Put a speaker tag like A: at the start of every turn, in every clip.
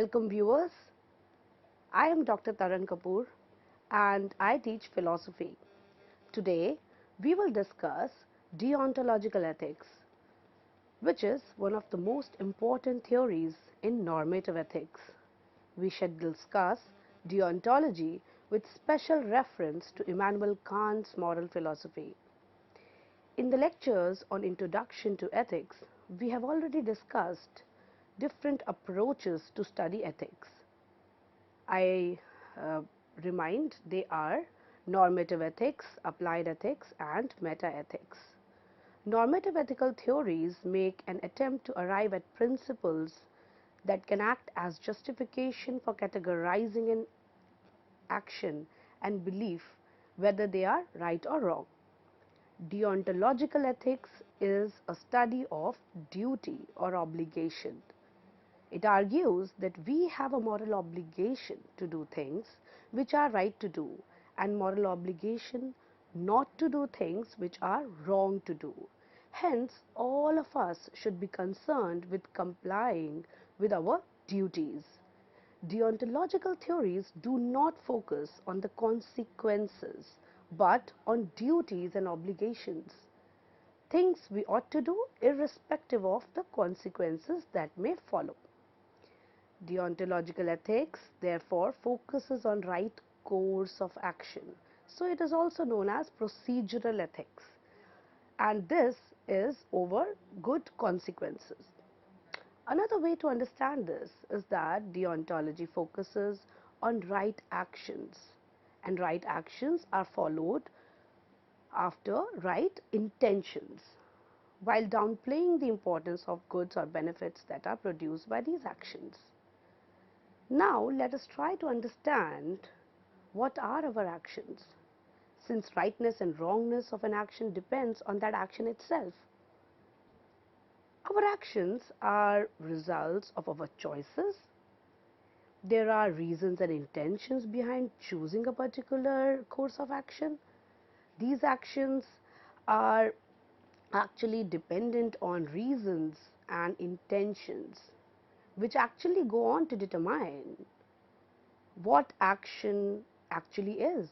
A: Welcome viewers. I am Dr. Taran Kapoor and I teach philosophy. Today we will discuss deontological ethics, which is one of the most important theories in normative ethics. We shall discuss deontology with special reference to Immanuel Kant's moral philosophy. In the lectures on Introduction to Ethics, we have already discussed different approaches to study ethics. I remind they are normative ethics, applied ethics, and meta-ethics. Normative ethical theories make an attempt to arrive at principles that can act as justification for categorizing an action and belief, whether they are right or wrong. Deontological ethics is a study of duty or obligation. It argues that we have a moral obligation to do things which are right to do and moral obligation not to do things which are wrong to do. Hence, all of us should be concerned with complying with our duties. Deontological theories do not focus on the consequences but on duties and obligations, things we ought to do irrespective of the consequences that may follow. Deontological ethics, therefore, focuses on right course of action. So it is also known as procedural ethics. And this is over good consequences. Another way to understand this is that deontology focuses on right actions, and right actions are followed after right intentions, while downplaying the importance of goods or benefits that are produced by these actions. Now, let us try to understand what are our actions, since rightness and wrongness of an action depends on that action itself. Our actions are results of our choices. There are reasons and intentions behind choosing a particular course of action. These actions are actually dependent on reasons and intentions, which actually go on to determine what action actually is.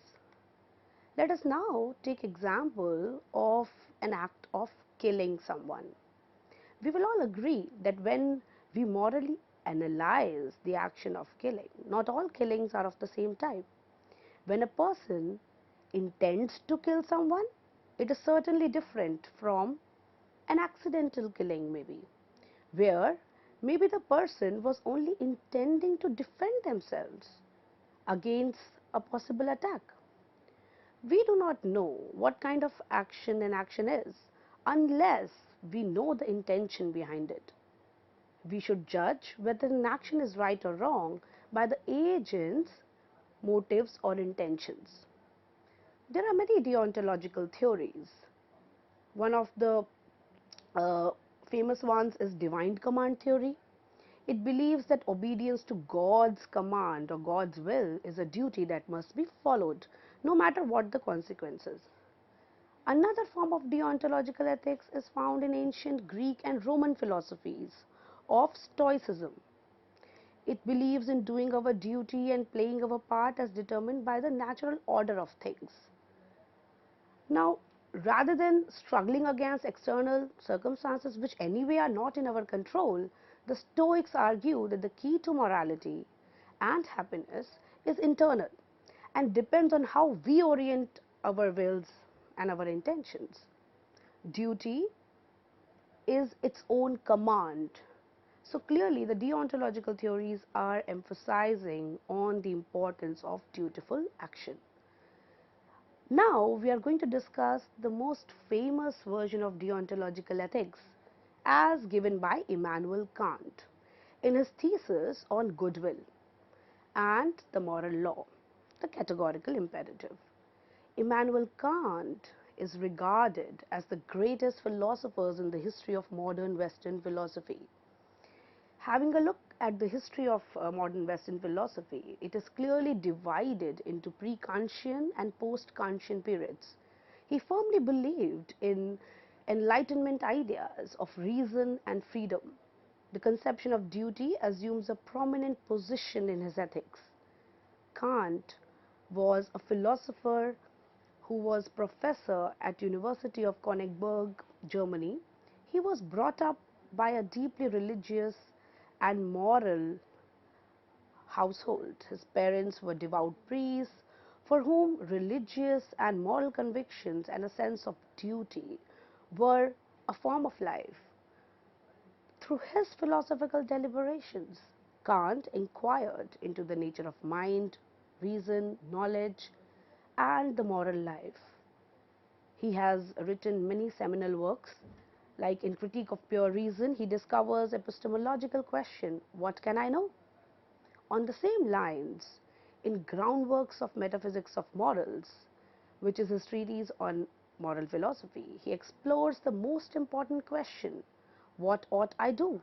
A: Let us now take example of an act of killing someone. We will all agree that when we morally analyze the action of killing, not all killings are of the same type. When a person intends to kill someone, it is certainly different from an accidental killing maybe, where maybe the person was only intending to defend themselves against a possible attack. We do not know what kind of action an action is unless we know the intention behind it. We should judge whether an action is right or wrong by the agent's motives or intentions. There are many deontological theories. One of the uh, famous ones is divine command theory. It believes that obedience to God's command or God's will is a duty that must be followed, no matter what the consequences. Another form of deontological ethics is found in ancient Greek and Roman philosophies of Stoicism. It believes in doing our duty and playing our part as determined by the natural order of things. Now, rather than struggling against external circumstances which anyway are not in our control, the Stoics argue that the key to morality and happiness is internal and depends on how we orient our wills and our intentions. Duty is its own command. So clearly the deontological theories are emphasizing on the importance of dutiful action. Now we are going to discuss the most famous version of deontological ethics as given by Immanuel Kant in his thesis on goodwill and the moral law, the categorical imperative. Immanuel Kant is regarded as the greatest philosophers in the history of modern Western philosophy. Having a look at the history of modern Western philosophy, it is clearly divided into pre-Kantian and post-Kantian periods. He firmly believed in Enlightenment ideas of reason and freedom. The conception of duty assumes a prominent position in his ethics. Kant was a philosopher who was professor at University of Königsberg, Germany. He was brought up by a deeply religious and moral household. His parents were devout priests for whom religious and moral convictions and a sense of duty were a form of life. Through his philosophical deliberations, Kant inquired into the nature of mind, reason, knowledge, and the moral life. He has written many seminal works, like in Critique of Pure Reason, he discovers epistemological question, what can I know? On the same lines, in Groundworks of Metaphysics of Morals, which is his treatise on moral philosophy, he explores the most important question, what ought I do?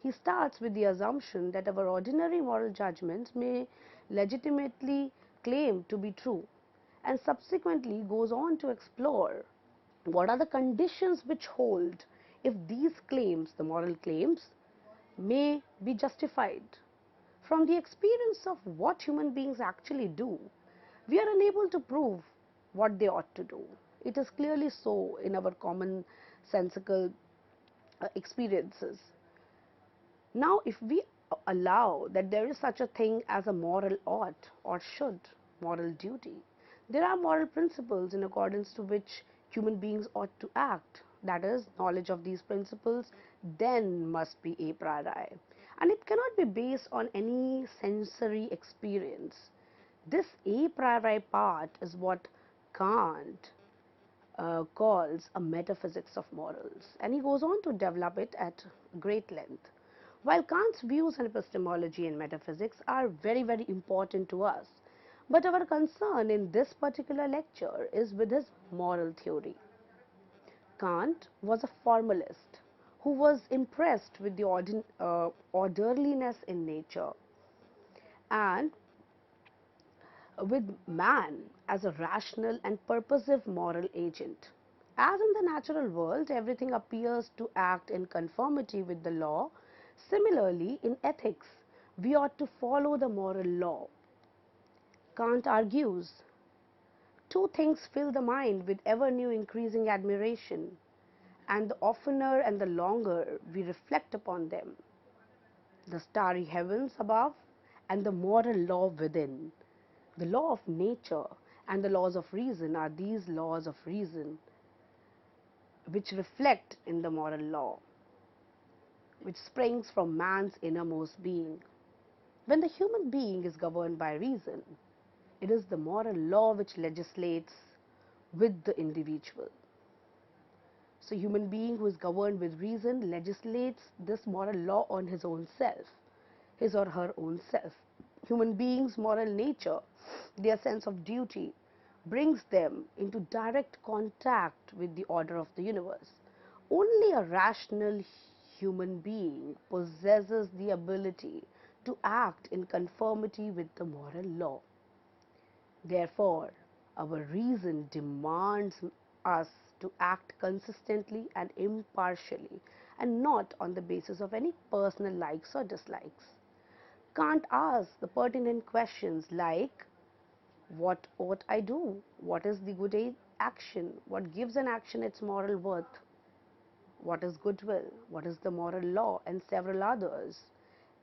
A: He starts with the assumption that our ordinary moral judgments may legitimately claim to be true, and subsequently goes on to explore what are the conditions which hold if these claims, the moral claims, may be justified. From the experience of what human beings actually do, we are unable to prove what they ought to do. It is clearly so in our commonsensical experiences. Now, if we allow that there is such a thing as a moral ought or should, moral duty, there are moral principles in accordance to which human beings ought to act. That is, knowledge of these principles then must be a priori. And it cannot be based on any sensory experience. This a priori part is what Kant calls a metaphysics of morals, and he goes on to develop it at great length. While Kant's views on epistemology and metaphysics are very, very important to us, but our concern in this particular lecture is with his moral theory. Kant was a formalist who was impressed with the orderliness in nature and with man as a rational and purposive moral agent. As in the natural world, everything appears to act in conformity with the law. Similarly, in ethics, we ought to follow the moral law. Kant argues, two things fill the mind with ever new increasing admiration, and the oftener and the longer we reflect upon them, the starry heavens above and the moral law within. The law of nature and the laws of reason are these laws of reason which reflect in the moral law, which springs from man's innermost being. When the human being is governed by reason, it is the moral law which legislates with the individual. So human being who is governed with reason legislates this moral law on his own self, his or her own self. Human beings' moral nature, their sense of duty, brings them into direct contact with the order of the universe. Only a rational human being possesses the ability to act in conformity with the moral law. Therefore, our reason demands us to act consistently and impartially, and not on the basis of any personal likes or dislikes. Kant asks the pertinent questions like, what ought I do? What is the good action? What gives an action its moral worth? What is goodwill? What is the moral law? And several others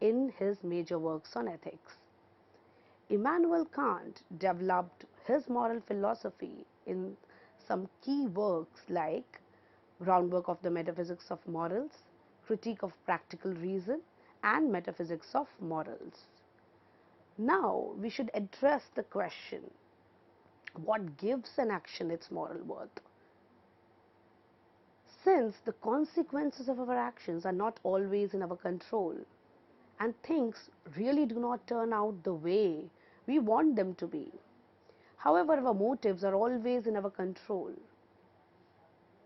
A: in his major works on ethics. Immanuel Kant developed his moral philosophy in some key works like Groundwork of the Metaphysics of Morals, Critique of Practical Reason, and Metaphysics of Morals. Now we should address the question, what gives an action its moral worth? Since the consequences of our actions are not always in our control, and things really do not turn out the way we want them to be. However, our motives are always in our control.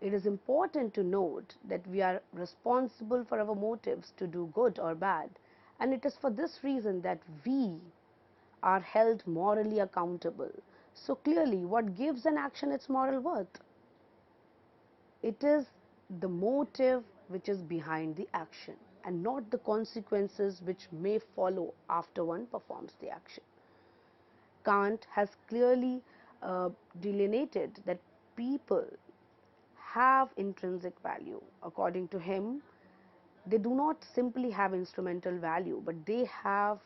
A: It is important to note that we are responsible for our motives to do good or bad, and it is for this reason that we are held morally accountable. So clearly, what gives an action its moral worth? It is the motive which is behind the action. and not the consequences which may follow after one performs the action. Kant has clearly delineated that people have intrinsic value. According to him, they do not simply have instrumental value, but they have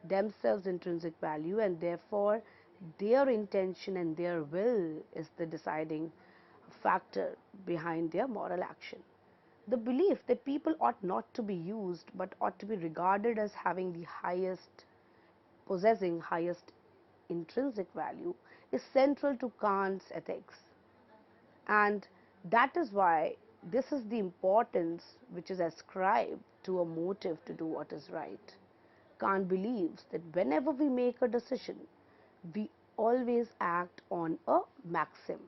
A: themselves intrinsic value, and therefore their intention and their will is the deciding factor behind their moral action. The belief that people ought not to be used but ought to be regarded as having the highest, possessing highest intrinsic value is central to Kant's ethics. And that is why this is the importance which is ascribed to a motive to do what is right. Kant believes that whenever we make a decision, we always act on a maxim.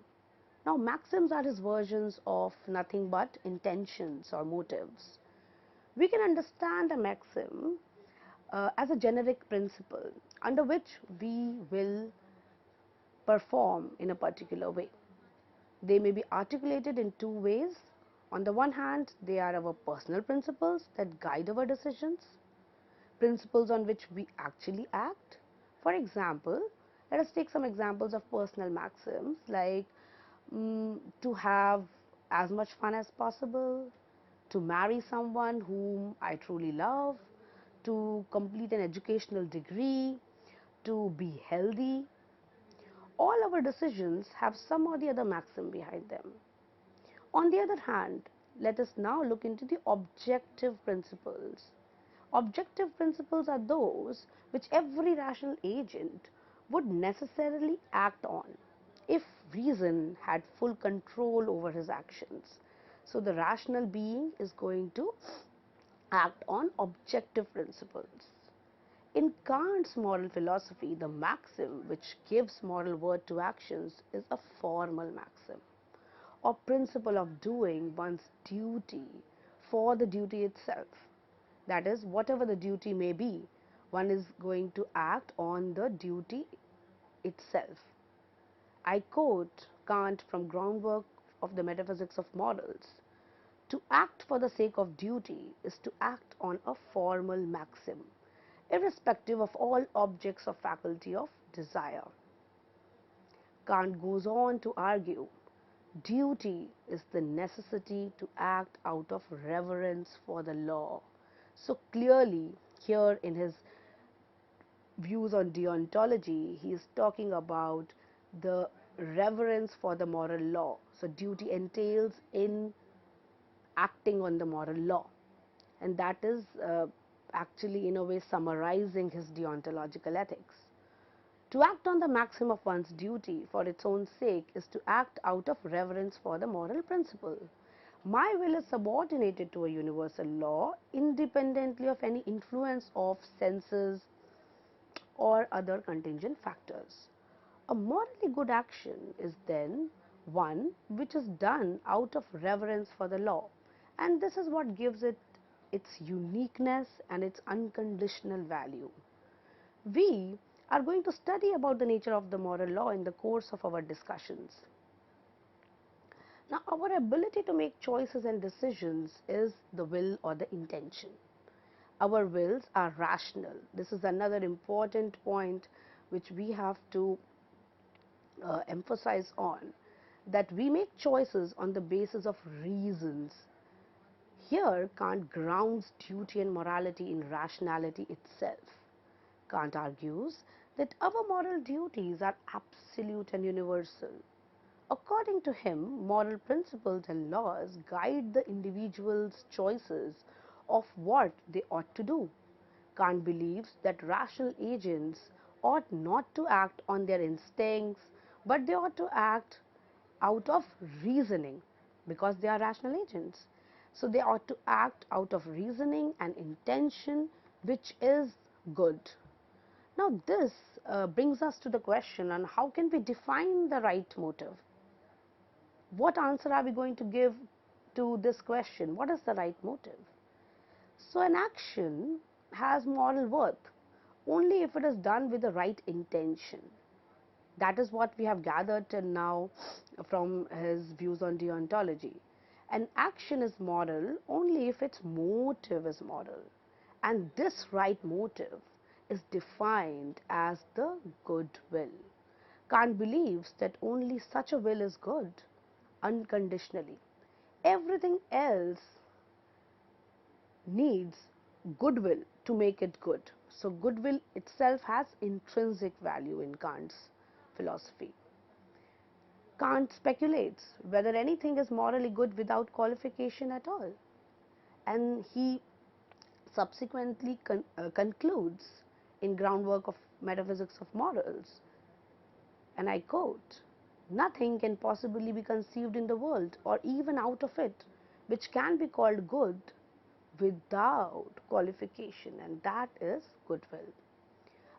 A: Now, maxims are his versions of nothing but intentions or motives. We can understand a maxim as a generic principle under which we will perform in a particular way. They may be articulated in two ways. On the one hand, they are our personal principles that guide our decisions, principles on which we actually act. For example, let us take some examples of personal maxims like to have as much fun as possible, to marry someone whom I truly love, to complete an educational degree, to be healthy. All our decisions have some or the other maxim behind them. On the other hand, let us now look into the objective principles. Objective principles are those which every rational agent would necessarily act on if reason had full control over his actions. So the rational being is going to act on objective principles. In Kant's moral philosophy, the maxim which gives moral worth to actions is a formal maxim, or principle of doing one's duty for the duty itself. That is, whatever the duty may be, one is going to act on the duty itself. I quote Kant from Groundwork of the Metaphysics of Morals. To act for the sake of duty is to act on a formal maxim, irrespective of all objects or faculty of desire. Kant goes on to argue duty is the necessity to act out of reverence for the law. So clearly, here in his views on deontology, he is talking about the reverence for the moral law. So duty entails in acting on the moral law, and that is actually in a way summarizing his deontological ethics. To act on the maxim of one's duty for its own sake is to act out of reverence for the moral principle. My will is subordinated to a universal law independently of any influence of senses or other contingent factors. A morally good action is then one which is done out of reverence for the law, and this is what gives it its uniqueness and its unconditional value. We are going to study about the nature of the moral law in the course of our discussions. Now, our ability to make choices and decisions is the will or the intention. Our wills are rational. This is another important point which we have to emphasize on, that we make choices on the basis of reasons. Here, Kant grounds duty and morality in rationality itself. Kant argues that our moral duties are absolute and universal. According to him, moral principles and laws guide the individual's choices of what they ought to do. Kant believes that rational agents ought not to act on their instincts, but they ought to act out of reasoning because they are rational agents. So they ought to act out of reasoning and intention, which is good. Now this brings us to the question on how can we define the right motive? What answer are we going to give to this question? What is the right motive? So an action has moral worth only if it is done with the right intention. That is what we have gathered till now from his views on deontology. An action is moral only if its motive is moral. And this right motive is defined as the good will. Kant believes that only such a will is good, unconditionally. Everything else needs goodwill to make it good. So, goodwill itself has intrinsic value in Kant's philosophy. Kant speculates whether anything is morally good without qualification at all. And he subsequently concludes in Groundwork of Metaphysics of Morals, and I quote, "Nothing can possibly be conceived in the world, or even out of it, which can be called good without qualification, and that is goodwill."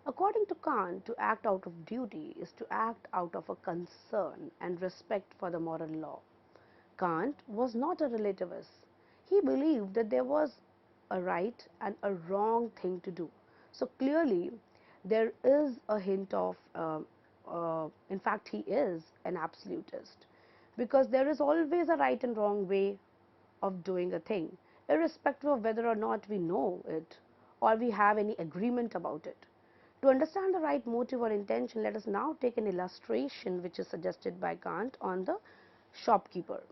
A: According to Kant, to act out of duty is to act out of a concern and respect for the moral law. Kant was not a relativist. He believed that there was a right and a wrong thing to do. So clearly, there is a hint of, in fact, he is an absolutist, because there is always a right and wrong way of doing a thing, irrespective of whether or not we know it or we have any agreement about it. To understand the right motive or intention, let us now take an illustration which is suggested by Kant on the shopkeeper.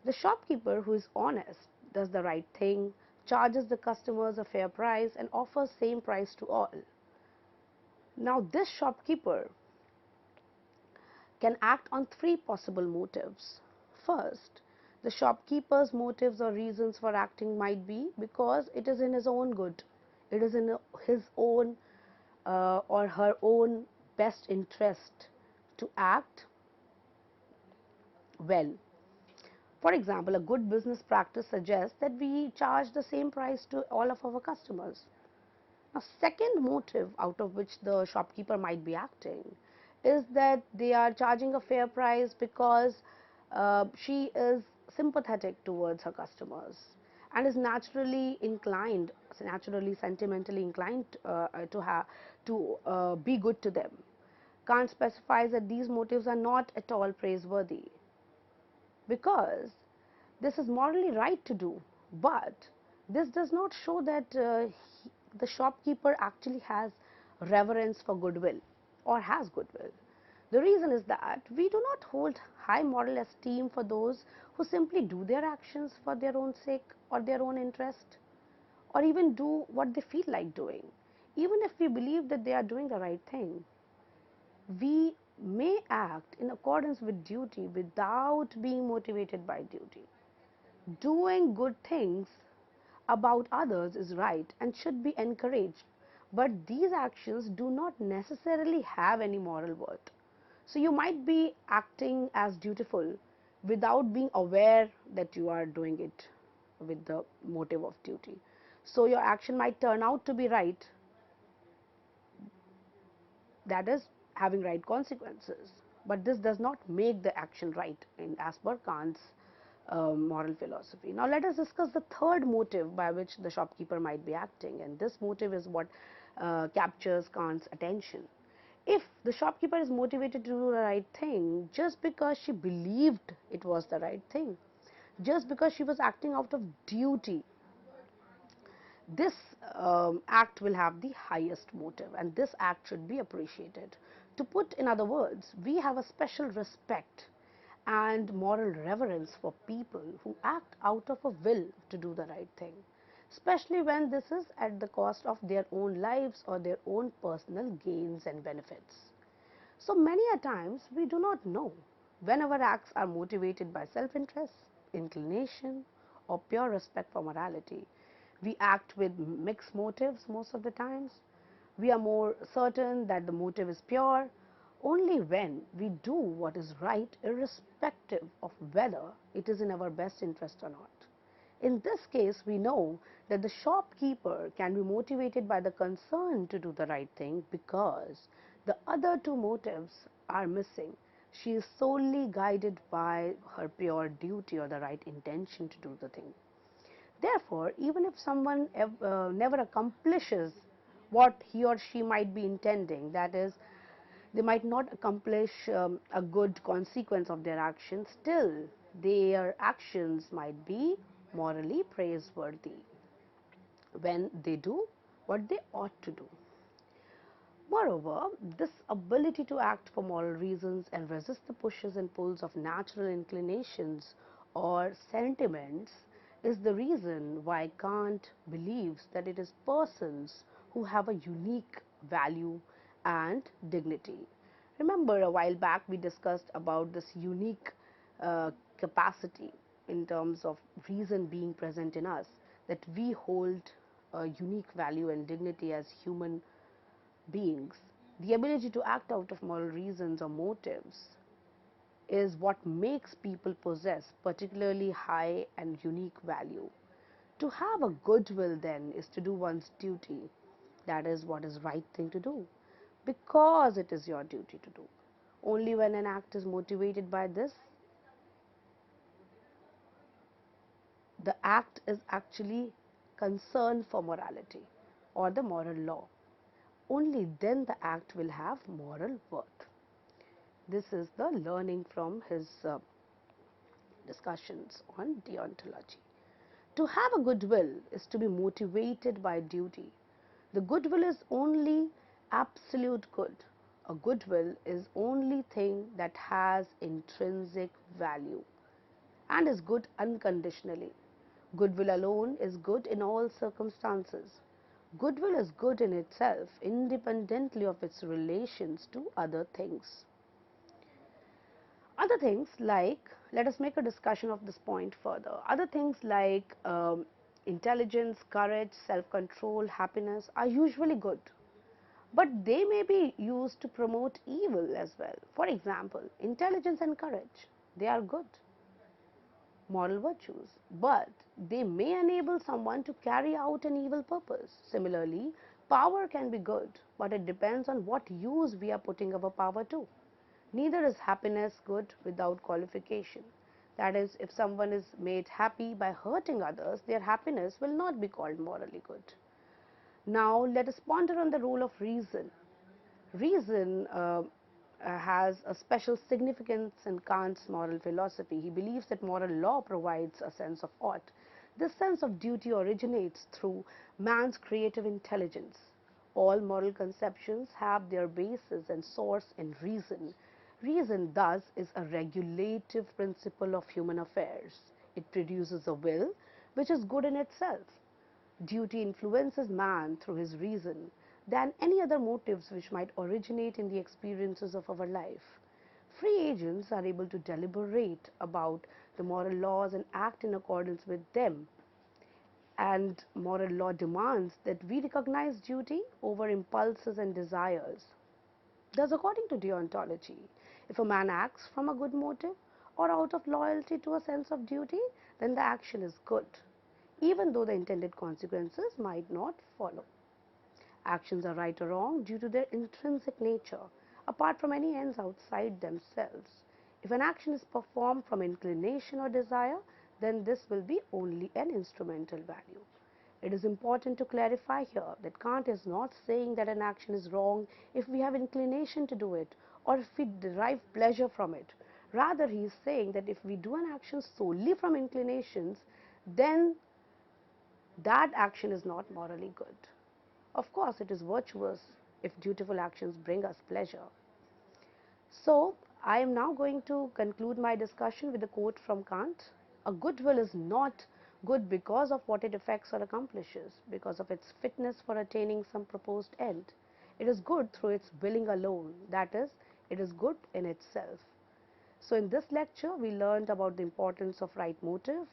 A: The shopkeeper who is honest, does the right thing, charges the customers a fair price and offers same price to all. Now this shopkeeper can act on three possible motives. First, the shopkeeper's motives or reasons for acting might be because it is in his own good. It is in his own or her own best interest to act well. For example, a good business practice suggests that we charge the same price to all of our customers. A second motive out of which the shopkeeper might be acting is that they are charging a fair price because she is sympathetic towards her customers and is naturally inclined, naturally sentimentally inclined to be good to them. Kant specifies that these motives are not at all praiseworthy because this is morally right to do, but this does not show that the shopkeeper actually has reverence for goodwill or has goodwill. The reason is that we do not hold high moral esteem for those who simply do their actions for their own sake or their own interest, or even do what they feel like doing. Even if we believe that they are doing the right thing, we may act in accordance with duty without being motivated by duty. Doing good things about others is right and should be encouraged, but these actions do not necessarily have any moral worth. So you might be acting as dutiful without being aware that you are doing it with the motive of duty. So your action might turn out to be right, that is, having right consequences, but this does not make the action right in as per Kant's moral philosophy. Now let us discuss the third motive by which the shopkeeper might be acting, and this motive is what captures Kant's attention. If the shopkeeper is motivated to do the right thing just because she believed it was the right thing, just because she was acting out of duty, this act will have the highest motive, and this act should be appreciated. To put in other words, we have a special respect and moral reverence for people who act out of a will to do the right thing, especially when this is at the cost of their own lives or their own personal gains and benefits. So many a times we do not know when our acts are motivated by self-interest, inclination, or pure respect for morality. We act with mixed motives most of the times. We are more certain that the motive is pure only when we do what is right, irrespective of whether it is in our best interest or not. In this case, we know that the shopkeeper can be motivated by the concern to do the right thing because the other two motives are missing. She is solely guided by her pure duty or the right intention to do the thing. Therefore, even if someone never accomplishes what he or she might be intending, that is, they might not accomplish a good consequence of their action, still their actions might be morally praiseworthy when they do what they ought to do. Moreover, this ability to act for moral reasons and resist the pushes and pulls of natural inclinations or sentiments is the reason why Kant believes that it is persons who have a unique value and dignity. Remember, a while back we discussed about this unique capacity in terms of reason being present in us, that we hold a unique value and dignity as human beings. The ability to act out of moral reasons or motives is what makes people possess particularly high and unique value. To have a goodwill, then, is to do one's duty. That is what is right thing to do, because it is your duty to do. Only when an act is motivated by this, the act is actually concerned for morality or the moral law. Only then the act will have moral worth. This is the learning from his discussions on deontology. To have a goodwill is to be motivated by duty. The goodwill is only absolute good. A goodwill is only thing that has intrinsic value and is good unconditionally. Goodwill alone is good in all circumstances. Goodwill is good in itself, independently of its relations to other things. Other things like, let us make a discussion of this point further. Other things like intelligence, courage, self-control, happiness are usually good, but they may be used to promote evil as well. For example, intelligence and courage, they are good moral virtues, but they may enable someone to carry out an evil purpose. Similarly, power can be good, but it depends on what use we are putting our power to. Neither is happiness good without qualification. That is, if someone is made happy by hurting others, their happiness will not be called morally good. Now, let us ponder on the role of reason. Reason has a special significance in Kant's moral philosophy. He believes that moral law provides a sense of ought. This sense of duty originates through man's creative intelligence. All moral conceptions have their basis and source in reason. Reason, thus, is a regulative principle of human affairs. It produces a will which is good in itself. Duty influences man through his reason than any other motives which might originate in the experiences of our life. Free agents are able to deliberate about the moral laws and act in accordance with them. And moral law demands that we recognize duty over impulses and desires. Thus, according to deontology, if a man acts from a good motive or out of loyalty to a sense of duty, then the action is good, even though the intended consequences might not follow. Actions are right or wrong due to their intrinsic nature, apart from any ends outside themselves. If an action is performed from inclination or desire, then this will be only an instrumental value. It is important to clarify here that Kant is not saying that an action is wrong if we have inclination to do it or if we derive pleasure from it. Rather, he is saying that if we do an action solely from inclinations, then that action is not morally good. Of course, it is virtuous if dutiful actions bring us pleasure. So, I am now going to conclude my discussion with a quote from Kant. A good will is not good because of what it effects or accomplishes, because of its fitness for attaining some proposed end. It is good through its willing alone, that is, it is good in itself. So, in this lecture, we learned about the importance of right motive,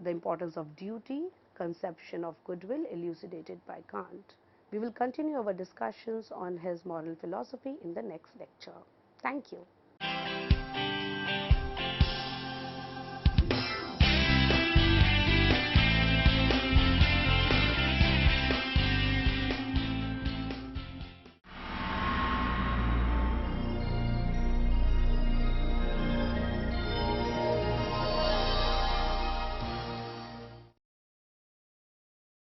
A: the importance of duty, conception of goodwill elucidated by Kant. We will continue our discussions on his moral philosophy in the next lecture. Thank you.